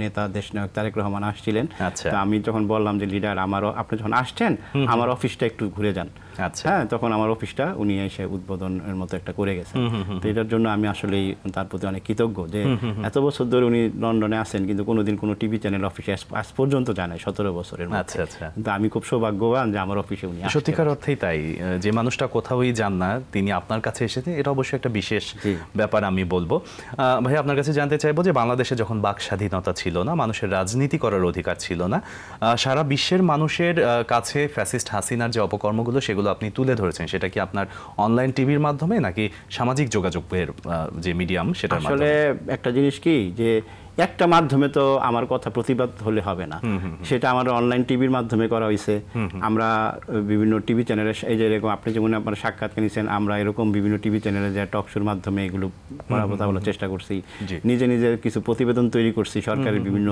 নেতা দেশনায়ক তারেক রহমান আসছিলেন। তো আমি যখন বললাম যে লিডার, আপনি যখন আসছেন আমার অফিসটা একটু ঘুরে যান, হ্যাঁ, তখন আমার অফিসটা উনি এসে উদ্বোধনের মতো একটা করে গেছেন। তো এটার জন্য আমি আসলেই তার প্রতি অনেক কৃতজ্ঞ যে এত বছর ধরে উনি লন্ডনে আছেন, কিন্তু কোনোদিন কোনো টিভি চ্যানেল অফিসে আজ পর্যন্ত জানায় 17 বছরের মধ্যে। কিন্তু আমি খুব সৌভাগ্যবান যে আমার অফিসে উনি। সত্যিকার অর্থেই তাই, যে মানুষটা কোথাওই যান না, তিনি আপনার কাছে এসেছেন, এটা অবশ্যই একটা বিশেষ ব্যাপার আমি বলবো। ভাই, আপনার কাছে জানতে চাইবো যে বাংলাদেশে যখন বাক স্বাধীনতা ছিল না, মানুষের রাজনীতি করার অধিকার ছিল না, সারা বিশ্বের মানুষের কাছে ফ্যাসিস্ট হাসিনার যে অপকর্মগুলো সেগুলো আপনি তুলে ধরেছেন, সেটা কি আপনার অনলাইন টিভির মাধ্যমে নাকি সামাজিক যোগাযোগের যে মিডিয়াম সেটার মাধ্যমে? আসলে একটা জিনিস কি, যে একটা মাধ্যমে তো আমার কথা প্রতিবাদ হলে হবে না, সেটা আমার অনলাইন টিভির মাধ্যমে করা হয়েছে। আমরা বিভিন্ন টিভি চ্যানেলে, এই যে এরকম আপনি যেমন আপনার সাক্ষাৎকার নিয়েছেন, আমরা এরকম বিভিন্ন টিভি চ্যানেলে যে টক শোর মাধ্যমে এগুলো কথা বলার চেষ্টা করছি, নিজে নিজে কিছু প্রতিবেদন তৈরি করছি, সরকারের বিভিন্ন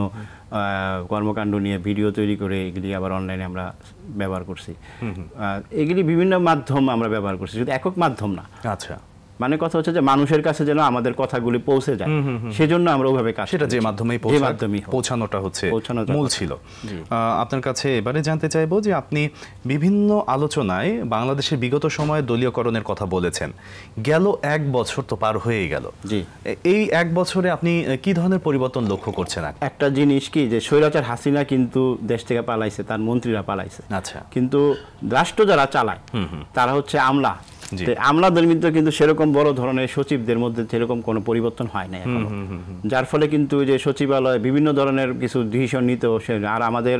কর্মকাণ্ড নিয়ে ভিডিও তৈরি করে এগুলি আবার অনলাইনে আমরা ব্যবহার করছি। এগুলি বিভিন্ন মাধ্যম আমরা ব্যবহার করছি, শুধু একক মাধ্যম না। আচ্ছা, মানে কথা হচ্ছে যে মানুষের কাছে যেন আমাদের কথাগুলি পৌঁছে যায়, সেজন্য আমরা ওইভাবে কাজ, সেটা যে মাধ্যমেই পৌঁছানোটা হচ্ছে মূল ছিল। আপনার কাছে এবারে জানতে চাইবো যে আপনি বিভিন্ন আলোচনায় বাংলাদেশের বিগত সময়ে দলীয়করণের কথা বলেছেন, গেল 1 বছর তো পার হয়ে গেল, এই 1 বছরে আপনি কি ধরনের পরিবর্তন লক্ষ্য করছেন? একটা জিনিস কি, যে স্বৈরাচার হাসিনা কিন্তু দেশ থেকে পালাইছে, তার মন্ত্রীরা পালাইছে, আচ্ছা, কিন্তু রাষ্ট্র যারা চালায় তারা হচ্ছে আমলা। আমলাদের মধ্যে কিন্তু সেরকম বড় ধরনের সচিবদের মধ্যে সেরকম কোনো পরিবর্তন হয় না এখনো, যার ফলে কিন্তু যে সচিবালয় বিভিন্ন ধরনের কিছু ডিসিশন নিতে, আর আমাদের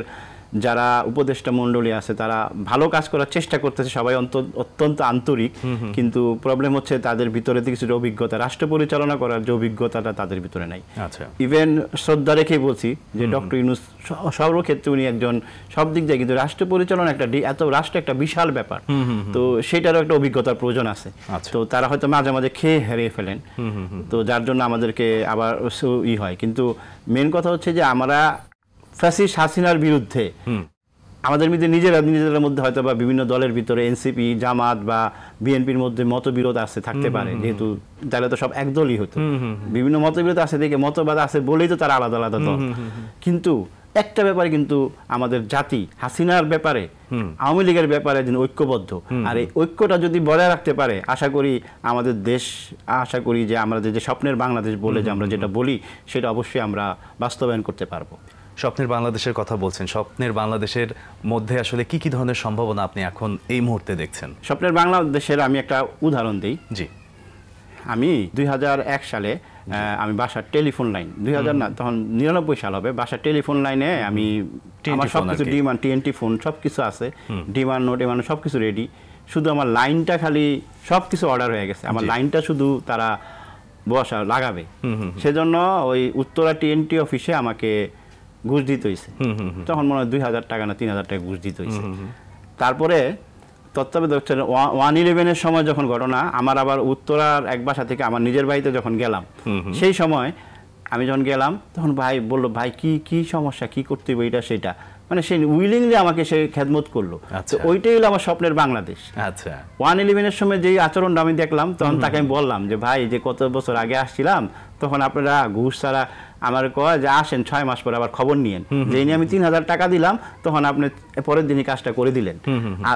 যারা উপদেষ্টা মণ্ডলী আছে তারা ভালো কাজ করার চেষ্টা করতেছে, সবাই অত্যন্ত আন্তরিক, কিন্তু প্রবলেম হচ্ছে তাদের ভিতরে কিছু অভিজ্ঞতা, রাষ্ট্র পরিচালনা করার যে অভিজ্ঞতাটা তাদের ভিতরে নাই। ইভেন শ্রদ্ধা রেখেই বলছি যে ডক্টর ইউনূস সর্বক্ষেত্রে উনি একজন সব দিক দিয়ে, কিন্তু রাষ্ট্র পরিচালনা এত রাষ্ট্র একটা বিশাল ব্যাপার, তো সেটারও একটা অভিজ্ঞতার প্রয়োজন আছে। তো তারা হয়তো মাঝে মাঝে খেয়ে হারিয়ে ফেলেন, তো যার জন্য আমাদেরকে আবার হয়। কিন্তু মেন কথা হচ্ছে যে আমরা ফ্যাসিস্ট হাসিনার বিরুদ্ধে আমাদের মধ্যে নিজেদের মধ্যে হয়তো বা বিভিন্ন দলের ভিতরে এনসিপি, জামাত বা বিএনপির মধ্যে মতবিরোধ আছে, থাকতে পারে, যেহেতু তাহলে তো সব একদলই হতো। বিভিন্ন মতবিরোধ আছে দেখে, মতবাদ আছে বলেই তো তারা আলাদা আলাদা দল। কিন্তু একটা ব্যাপারে কিন্তু আমাদের জাতি হাসিনার ব্যাপারে, আওয়ামী লীগের ব্যাপারে ঐক্যবদ্ধ, আর এই ঐক্যটা যদি বজায় রাখতে পারে, আশা করি আমাদের দেশ, আশা করি যে আমাদের যে স্বপ্নের বাংলাদেশ বলে যে আমরা যেটা বলি, সেটা অবশ্যই আমরা বাস্তবায়ন করতে পারবো। স্বপ্নের বাংলাদেশের কথা বলছেন, স্বপ্নের বাংলাদেশের মধ্যে আসলে কি কি ধরনের সম্ভাবনা আপনি এখন এই মুহূর্তে দেখছেন? স্বপ্নের বাংলাদেশের আমি একটা উদাহরণ দিই। জি, আমি 2001 সালে আমি বাসার টেলিফোন লাইন, 2000 না, তখন 99 সাল হবে, বাসার টেলিফোন লাইনে আমি আমার সবকিছু ডিমান্ড, TNT ফোন সবকিছু আছে, ডিমান্ড নোট এমানো সবকিছু রেডি, শুধু আমার লাইনটা খালি সবকিছু অর্ডার হয়ে গেছে, আমার লাইনটা শুধু তারা বসা লাগাবে। সেজন্য ওই উত্তরা TNT অফিসে আমাকে ঘুষ দিতে হয়েছে, তখন মনে হয় 2000 টাকা না 3000 টাকা ঘুষ দিতে হয়েছে। তারপরে তত্ত্বাবধায়ক 111-এর সময় যখন ঘটনা, আমার আবার উত্তরার এক বাসা থেকে আমার নিজের বাড়িতে যখন গেলাম, সেই সময় আমি যখন গেলাম তখন ভাই বললো, ভাই কি সমস্যা, কি করতে হবে, এটা সেটা, মানে সে উইলিংলি আমাকে সে খেদমত করলো। তো ওইটাই হলো আমার স্বপ্নের বাংলাদেশ। 111-এর সময় যেই আচরণটা আমি দেখলাম, তখন তাকে আমি বললাম যে ভাই, যে কত বছর আগে আসছিলাম তখন আপনারা ঘুষ ছাড়া আমার কয় যে আসেন 6 মাস পরে আবার খবর নিয়েন, যে নিয়ে আমি 3000 টাকা দিলাম, তখন আপনি পরের দিনই কাজটা করে দিলেন। আর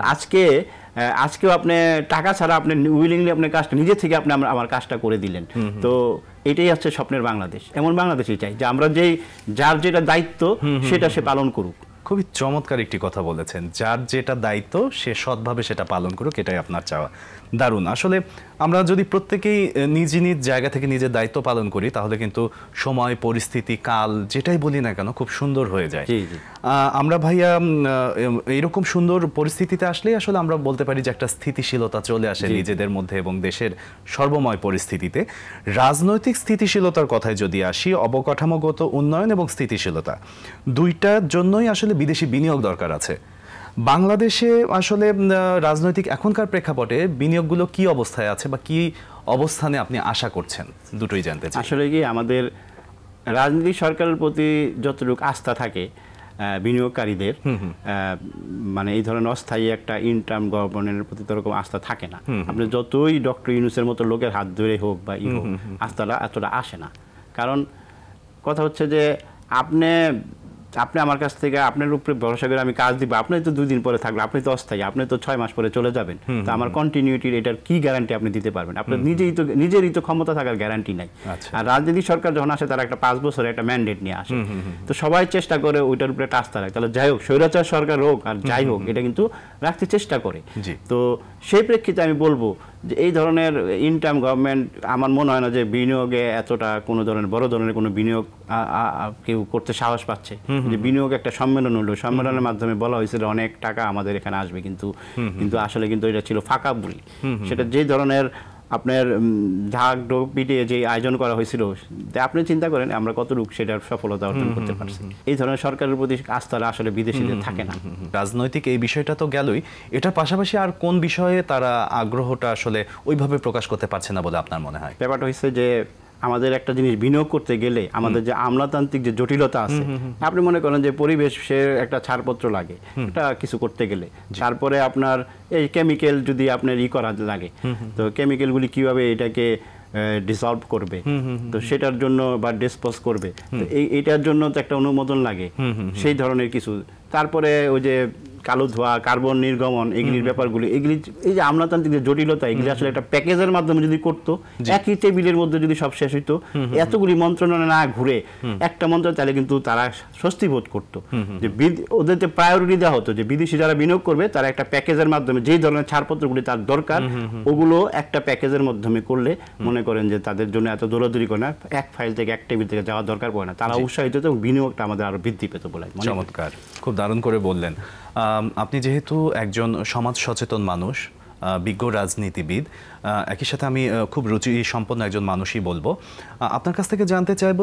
আজকেও আপনি টাকা ছাড়া আপনি উইলিংলি আপনার কাজটা নিজে থেকে আপনি আমার কাজটা করে দিলেন। তো এটাই হচ্ছে স্বপ্নের বাংলাদেশ। এমন বাংলাদেশই চাই যে আমরা যার যেটা দায়িত্ব সেটা সে পালন করুক। খুবই চমৎকার একটি কথা বলেছেন, যার যেটা দায়িত্ব সে সৎভাবে সেটা পালন করুক, এটাই আপনার চাওয়া। দারুণ। আসলে আমরা যদি প্রত্যেকেই নিজ নিজ জায়গা থেকে নিজের দায়িত্ব পালন করি, তাহলে কিন্তু সময়, পরিস্থিতি, কাল যেটাই বলি না কেন খুব সুন্দর হয়ে যায়। আমরা ভাইয়া এরকম সুন্দর পরিস্থিতিতে আসলেই আসলে আমরা বলতে পারি যে একটা স্থিতিশীলতা চলে আসে নিজেদের মধ্যে এবং দেশের সর্বময় পরিস্থিতিতে। রাজনৈতিক স্থিতিশীলতার কথায় যদি আসি, অবকাঠামোগত উন্নয়ন এবং স্থিতিশীলতা দুইটার জন্যই আসলে বিদেশি বিনিয়োগ দরকার আছে। বাংলাদেশে আসলে রাজনৈতিক এখনকার প্রেক্ষাপটে বিনিয়োগগুলো কি অবস্থায় আছে বা কি অবস্থানে আপনি আশা করছেন, দুটোই জানতে চাই। আসলে কি আমাদের রাজনৈতিক সরকারের প্রতি যতটুকু আস্থা থাকে বিনিয়োগকারীদের, মানে এই ধরনের অস্থায়ী একটা ইনটার্ম গভর্নমেন্টের প্রতি তরকম আস্থা থাকে না। আপনি যতই ডক্টর ইউনূসের মতো লোকের হাত ধরে হোক বা হোক, আস্থাটা এতটা আসে না। কারণ কথা হচ্ছে যে আপনি আমার কাছ থেকে আপনার উপরে ভরসা করে আমি কাজ দিব, আপনি তো 2 দিন পরে থাকলে, আপনি তো অস্থায়ী, আপনি তো 6 মাস পরে চলে যাবেন, তো আমার কন্টিনিউটির এটার কি গ্যারান্টি আপনি দিতে পারবেন? আপনার নিজেরই তো ক্ষমতা থাকার গ্যারান্টি নাই। আর রাজনৈতিক সরকার যখন আসে, তারা একটা 5 বছরের একটা ম্যান্ডেট নিয়ে আসে, তো সবাই চেষ্টা করে ওইটার উপরে একটা আস্থা রাখে। তাহলে যাই হোক, স্বৈরাচার সরকার হোক আর যাই হোক, এটা কিন্তু রাখতে চেষ্টা করে। তো সেই প্রেক্ষিতে আমি বলবো যে এই ধরনের ইনটার্ম গভর্নমেন্ট আমার মনে হয় না যে বিনিয়োগে এতটা কোনো ধরনের বড় ধরনের কোনো বিনিয়োগ কেউ করতে সাহস পাচ্ছে। যে বিনিয়োগ একটা সম্মেলন হলো, সম্মেলনের মাধ্যমে বলা হয়েছিল অনেক টাকা আমাদের এখানে আসবে, কিন্তু আসলে কিন্তু এটা ছিল ফাঁকা বলি। সেটা যে ধরনের আপনার ঢাক ঢোক পিটিয়ে যে আয়োজন করা হয়েছিল, আপনি চিন্তা করেন আমরা কতটুকু সেটার সফলতা অর্জন করতে পারছি। এই ধরনের সরকারের প্রতি আস্থাটা আসলে বিদেশিদের থাকে না। রাজনৈতিক এই বিষয়টা তো গেলই, এটার পাশাপাশি আর কোন বিষয়ে তারা আগ্রহটা আসলে ওইভাবে প্রকাশ করতে পারছে না বলে আপনার মনে হয়? ব্যাপারটা হচ্ছে যে আমাদের একটা জিনিস বিনিয়োগ করতে গেলে আমাদের যে আমলাতান্ত্রিক যে জটিলতা আছে, আপনি মনে করেন যে পরিবেশের একটা ছাড়পত্র লাগে এটা কিছু করতে গেলে, তারপরে আপনার এই কেমিক্যাল যদি আপনার করা লাগে, তো কেমিক্যালগুলি কিভাবে এটাকে ডিসলভ করবে, তো সেটার জন্য বা ডিসপোজ করবে, এইটার জন্য তো একটা অনুমোদন লাগে, সেই ধরনের কিছু। তারপরে ওই যে কালো ধোঁয়া, কার্বন নির্গমন, এগুলির ব্যাপারগুলি, এগুলি এই যে আমলাতান্ত্রিক যে জটিলতা, এগুলি আসলে একটা প্যাকেজের মাধ্যমে যদি করতো, একই টেবিলের মধ্যে যদি সব শেষ হইতো, এতগুলি মন্ত্রণালয় না ঘুরে একটা মন্ত্রণালয়, তাহলে কিন্তু তারা স্বস্তি বোধ করতো। যে ওদেরকে প্রায়োরিটি দেওয়া হতো যে বিদেশি যারা বিনিয়োগ করবে তারা একটা প্যাকেজের মাধ্যমে যেই ধরনের ছাড়পত্রগুলি তার দরকার ওগুলো একটা প্যাকেজের মাধ্যমে করলে মনে করেন যে তাদের জন্য এত দৌড়াদৌড়ি করে না, এক ফাইল থেকে এক টেবিল থেকে যাওয়ার দরকার পড়ে না, তারা উৎসাহিত হতো এবং বিনিয়োগটা আমাদের আরো বৃদ্ধি পেত বলে। চমৎকার, খুব দারুণ করে বললেন। আপনি যেহেতু একজন সমাজ সচেতন মানুষ, বিজ্ঞ রাজনীতিবিদ, একই সাথে আমি খুব রুচি সম্পন্ন একজন মানুষই বলবো, আপনার কাছ থেকে জানতে চাইবো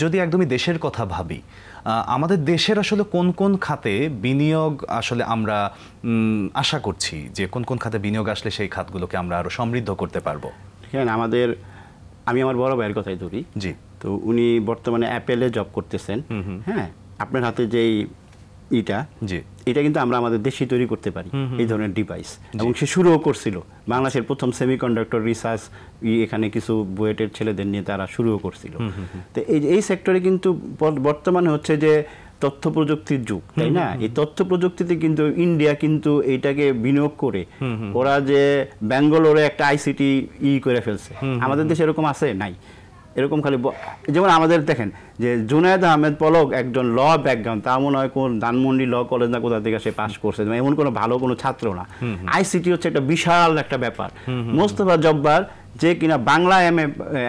যদি একদমই দেশের কথা ভাবি, আমাদের দেশের আসলে কোন কোন খাতে বিনিয়োগ আসলে আমরা আশা করছি, যে কোন কোন খাতে বিনিয়োগ আসলে সেই খাতগুলোকে আমরা আরো সমৃদ্ধ করতে পারবো? হ্যাঁ, আমি আমার বড় ভাইয়ের কথাই ধরি। জি। তো উনি বর্তমানে অ্যাপেলে জব করতেছেন। হ্যাঁ, আপনার হাতে যেই এটা কিন্তু আমরা আমাদের দেশে তৈরি করতে পারি এই ধরনের ডিভাইস, এবং সে শুরুও করছিল। বাংলাদেশের প্রথম সেমিকন্ডাক্টর রিসার্চ এখানে কিছু বুয়েটের ছেলেদের নিয়ে তারা শুরুও করছিল। তো এই সেক্টরে কিন্তু বর্তমানে হচ্ছে যে তথ্য প্রযুক্তির যুগ, তাই না? এই তথ্য প্রযুক্তিতে কিন্তু ইন্ডিয়া কিন্তু এইটাকে বিনিয়োগ করে ওরা যে ব্যাঙ্গালোরে একটা আইসিটি করে ফেলছে। আমাদের দেশে এরকম আছে? নাই। এরকম খালি যেমন আমাদের দেখেন যে জুনায়েদ আহমেদ পলক একজন ল ব্যাকগ্রাউন্ড, তা মনে হয় কোন ধানমন্ডি ল কলেজ না কোথা থেকে সে পাস করছে, এমন কোনো ভালো কোনো ছাত্র না। আইসিটি হচ্ছে একটা বিশাল একটা ব্যাপার। মোস্তফা জব্বার যে কিনা বাংলা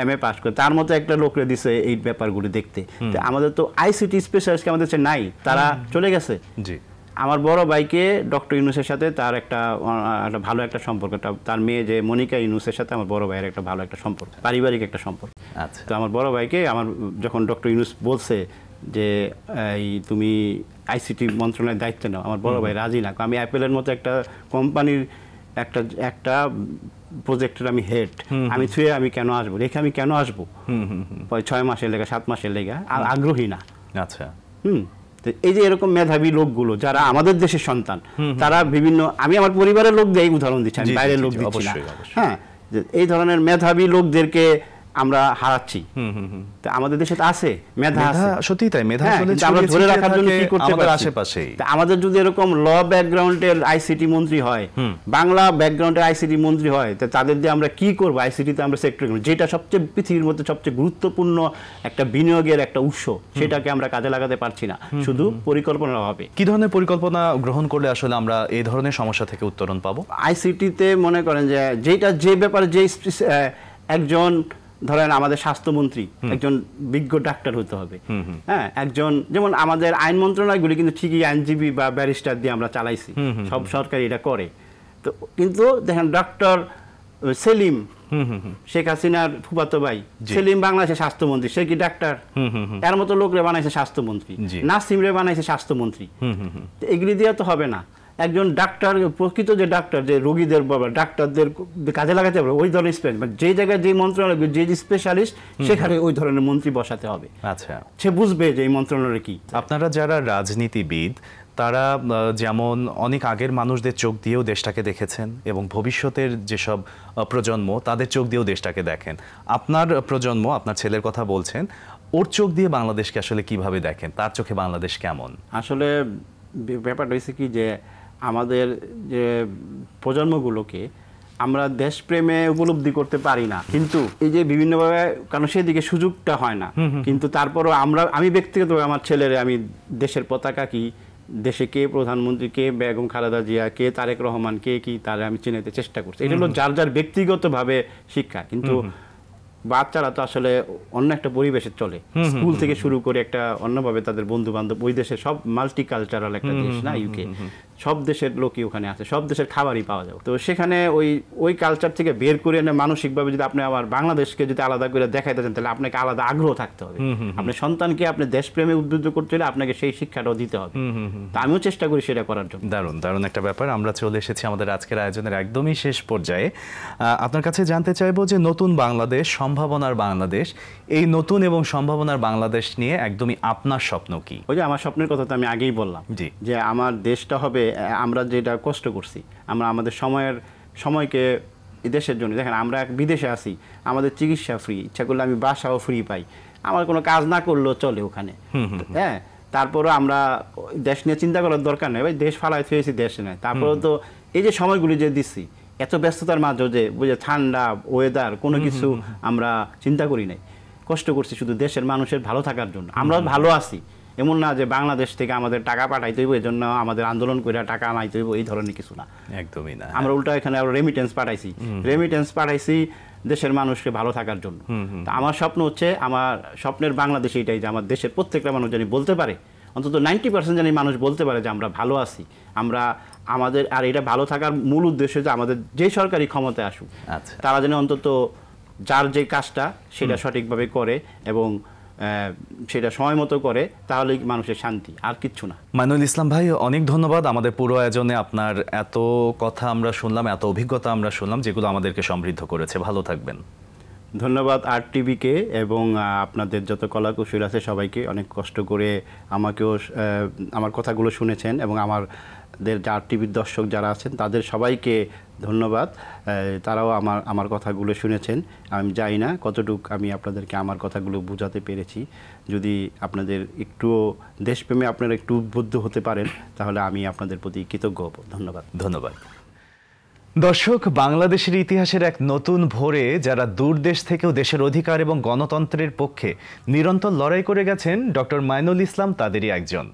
এম এ পাস করে, তার মতো একটা লোকরে দিছে এই ব্যাপারগুলি দেখতে। আমাদের তো আইসিটি স্পেশালিস্ট আমাদের কাছে নাই, তারা চলে গেছে। জি। আমার বড় ভাইকে ডক্টর ইউনূসের সাথে তার একটা ভালো একটা সম্পর্ক, তার মেয়ে যে মনিকা ইউনূসের সাথে আমার বড় ভাইয়ের একটা ভালো একটা সম্পর্ক, পারিবারিক একটা সম্পর্ক। আচ্ছা। তো আমার বড় ভাইকে যখন ডক্টর ইউনূস বলছে যে তুমি আইসিটি মন্ত্রণালয়ের দায়িত্ব নাও, আমার বড় ভাই রাজি না। আমি অ্যাপেলের মতো একটা কোম্পানির একটা প্রজেক্টের আমি হেড, আমি ছুঁয়ে আমি কেন আসবো, রেখে আমি কেন আসবো 6 মাসের লেগা 7 মাসের লেগা, আগ্রহী না। আচ্ছা। এই যে এরকম মেধাবী লোকগুলো যারা আমাদের দেশের সন্তান, তারা বিভিন্ন, আমি আমার পরিবারের লোক দিয়ে উদাহরণ দিচ্ছি, আমি বাইরের লোক দিচ্ছি না। হ্যাঁ, এই ধরনের মেধাবী লোকদেরকে আমরা হারাচ্ছি। আমাদের দেশে তো আছে মেধা, সত্যি তাই, মেধা আমরা ধরে রাখার জন্য কি করতে পারি আশেপাশে? আমাদের যদি এরকম ল ব্যাকগ্রাউন্ডের আইসিটি মন্ত্রী হয়, বাংলা ব্যাকগ্রাউন্ডের আইসিটি মন্ত্রী হয়, তাদের দিয়ে আমরা কি করব? আইসিটিতে আমরা সেক্টর, যেটা সবচেয়ে পৃথিবীর মধ্যে সবচেয়ে গুরুত্বপূর্ণ একটা বিনিয়োগের একটা উৎস, সেটাকে আমরা কাজে লাগাতে পারছি না, শুধু পরিকল্পনার অভাবে। কি ধরনের পরিকল্পনা গ্রহণ করলে আসলে আমরা এই ধরনের সমস্যা থেকে উত্তরণ পাবো? আইসিটিতে মনে করেন যে যে ব্যাপারে যে একজন, ধরেন আমাদের স্বাস্থ্যমন্ত্রী একজন বিজ্ঞ ডাক্তার হতে হবে। হ্যাঁ, একজন, যেমন আমাদের আইন মন্ত্রণালয়গুলি কিন্তু ঠিকই আইনজীবী বা ব্যারিস্টার দিয়ে আমরা চালাইছি, সব সরকার এটা করে। তো কিন্তু দেখেন ডক্টর সেলিম, শেখ হাসিনার ফুফাতো ভাই সেলিম বাংলাদেশের স্বাস্থ্যমন্ত্রী, সে কি ডাক্তার? এর মতো লোকরে বানাইছে স্বাস্থ্যমন্ত্রী, নাসিমরে বানাইছে স্বাস্থ্যমন্ত্রী। এগুলি দিয়ে তো হবে না। একজন ডাক্তার, প্রকৃত যে ডাক্তার, যে রোগীদের ডাক্তারদের কাজে লাগাতে হবে, ওই ধরনের যে জায়গায় যে মন্ত্রণালয় যে স্পেশালিস্ট, সেখানে ওই ধরনের মন্ত্রী বসাতে হবে। আচ্ছা, সে বুঝবে যে এই মন্ত্রণালয় কি। আপনারা যারা রাজনীতিবিদ, তারা যেমন অনেক আগের মানুষদের চোখ দিয়েও দেশটাকে দেখেছেন, এবং ভবিষ্যতের যেসব প্রজন্ম তাদের চোখ দিয়েও দেশটাকে দেখেন। আপনার প্রজন্ম, আপনার ছেলের কথা বলছেন, ওর চোখ দিয়ে বাংলাদেশকে আসলে কিভাবে দেখেন? তার চোখে বাংলাদেশ কেমন? আসলে ব্যাপারটা হয়েছে কি, যে আমাদের যে প্রজন্মগুলোকে আমরা দেশপ্রেমে উপলব্ধি করতে পারি না, কিন্তু এই যে বিভিন্নভাবে, কারণ সেদিকে সুযোগটা হয় না। কিন্তু তারপরও আমি ব্যক্তিগতভাবে আমার ছেলেরে আমি দেশের পতাকা কি, দেশে কে প্রধানমন্ত্রী, কে বেগম খালেদা জিয়া, কে তারেক রহমান, কে কি, তারে আমি চিনাতে চেষ্টা করছি। এটা হলো যার যার ব্যক্তিগতভাবে শিক্ষা, কিন্তু বাচ্চারা তো আসলে অন্য একটা পরিবেশে চলে, স্কুল থেকে শুরু করে একটা অন্যভাবে তাদের বন্ধু বান্ধব, ওই দেশে সব মাল্টি কালচারাল একটা দেশ না ইউকে, সব দেশের লোকই ওখানে আছে, সব দেশের খাবারই পাওয়া যাবে। তো সেখানে ওই কালচার থেকে বের করে এনে মানসিকভাবে যদি আপনি আবার বাংলাদেশকে যদি আলাদা করে দেখাইতে চান, তাহলে আপনাকে আলাদা আগ্রহ থাকতে হবে। আপনার সন্তানকে আপনি দেশপ্রেমে উদ্বুদ্ধ করতে হলে আপনাকে সেই শিক্ষাটাও দিতে হবে। তা আমিও চেষ্টা করি সেটা করার জন্য। দারুণ দারুণ একটা ব্যাপার। আমরা চলে এসেছি আমাদের আজকের আয়োজনের একদমই শেষ পর্যায়ে। আপনার কাছে জানতে চাইবো যে নতুন বাংলাদেশ, সম্ভাবনার বাংলাদেশ, এই নতুন এবং সম্ভাবনার বাংলাদেশ নিয়ে একদমই আপনার স্বপ্ন কি? ওই যে আমার স্বপ্নের কথা তো আমি আগেই বললাম, যে আমার দেশটা হবে, আমরা যেটা কষ্ট করছি, আমরা আমাদের সময়কে দেশের জন্য, দেখেন আমরা বিদেশে আছি, আমাদের চিকিৎসা ফ্রি, ইচ্ছা করলে আমি বাসাও ফ্রি পাই, আমার কোনো কাজ না করলেও চলে ওখানে। হ্যাঁ, তারপরে আমরা দেশ নিয়ে চিন্তা করার দরকার নেই, ভাই দেশ ফালাই থুয়েছি, দেশে নেই। তারপরে তো এই যে সময়গুলি যে দিচ্ছি এত ব্যস্ততার মাঝে যে বুঝে ঠান্ডা ওয়েদার কোনো কিছু আমরা চিন্তা করি নাই, কষ্ট করছি শুধু দেশের মানুষের ভালো থাকার জন্য। আমরা ভালো আছি, এমন না যে বাংলাদেশ থেকে আমাদের টাকা পাঠাইতে হইব এই জন্য আমাদের আন্দোলন করে টাকা আনাইতে হইব, এই ধরনের কিছু না, একদমই না। আমরা উল্টা এখানে আরো রেমিটেন্স পাঠাইছি দেশের মানুষকে ভালো থাকার জন্য। তা আমার স্বপ্ন হচ্ছে, আমার স্বপ্নের বাংলাদেশ এটাই যে আমার দেশের প্রত্যেকটা মানুষ জানি বলতে পারে, অন্তত 90% জানি মানুষ বলতে পারে যে আমরা ভালো আছি, আমরা আমাদের। আর এটা ভালো থাকার মূল উদ্দেশ্য যে আমাদের যে সরকারি ক্ষমতায় আসুক তারা যেন অন্তত যার যে কাজটা সেটা সঠিকভাবে করে এবং সেটা সময় মতো করে, তাহলে মানুষের শান্তি, আর কিচ্ছু না। মাইনুল ইসলাম ভাই, অনেক ধন্যবাদ। আমাদের পুরো আয়োজনে আপনার এত কথা আমরা শুনলাম, এত অভিজ্ঞতা আমরা শুনলাম, যেগুলো আমাদেরকে সমৃদ্ধ করেছে। ভালো থাকবেন। ধন্যবাদ RTV-কে এবং আপনাদের যত কলাকুশলী আছে সবাইকে। অনেক কষ্ট করে আমাকেও আমার কথাগুলো শুনেছেন এবং আমাদের RTVর দর্শক যারা আছেন তাদের সবাইকে ধন্যবাদ। তারাও আমার কথাগুলো শুনেছেন। আমি জানি না কতটুকু আমি আপনাদেরকে আমার কথাগুলো বোঝাতে পেরেছি। যদি আপনাদের একটুও দেশপ্রেমে আপনারা একটু উদ্বুদ্ধ হতে পারেন তাহলে আমি আপনাদের প্রতি কৃতজ্ঞ হব। ধন্যবাদ। ধন্যবাদ। দর্শক, বাংলাদেশের ইতিহাসের এক নতুন ভোরে যারা দূর দেশ থেকেও দেশের অধিকার এবং গণতন্ত্রের পক্ষে নিরন্তর লড়াই করে গেছেন, ডক্টর মাইনুল ইসলাম তাদেরই একজন।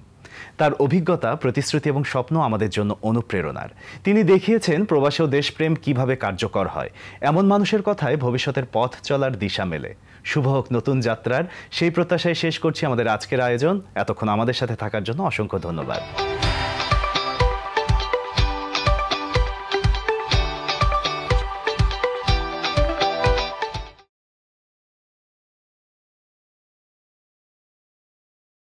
তার অভিজ্ঞতা, প্রতিশ্রুতি এবং স্বপ্ন আমাদের জন্য অনুপ্রেরণার। তিনি দেখিয়েছেন প্রবাসী ও দেশপ্রেম কিভাবে কার্যকর হয়। এমন মানুষের কথায় ভবিষ্যতের পথ চলার দিশা মেলে। শুভ হোক নতুন যাত্রার সেই প্রত্যাশায় শেষ করছি আমাদের আজকের আয়োজন। এতক্ষণ আমাদের সাথে থাকার জন্য অসংখ্য ধন্যবাদ।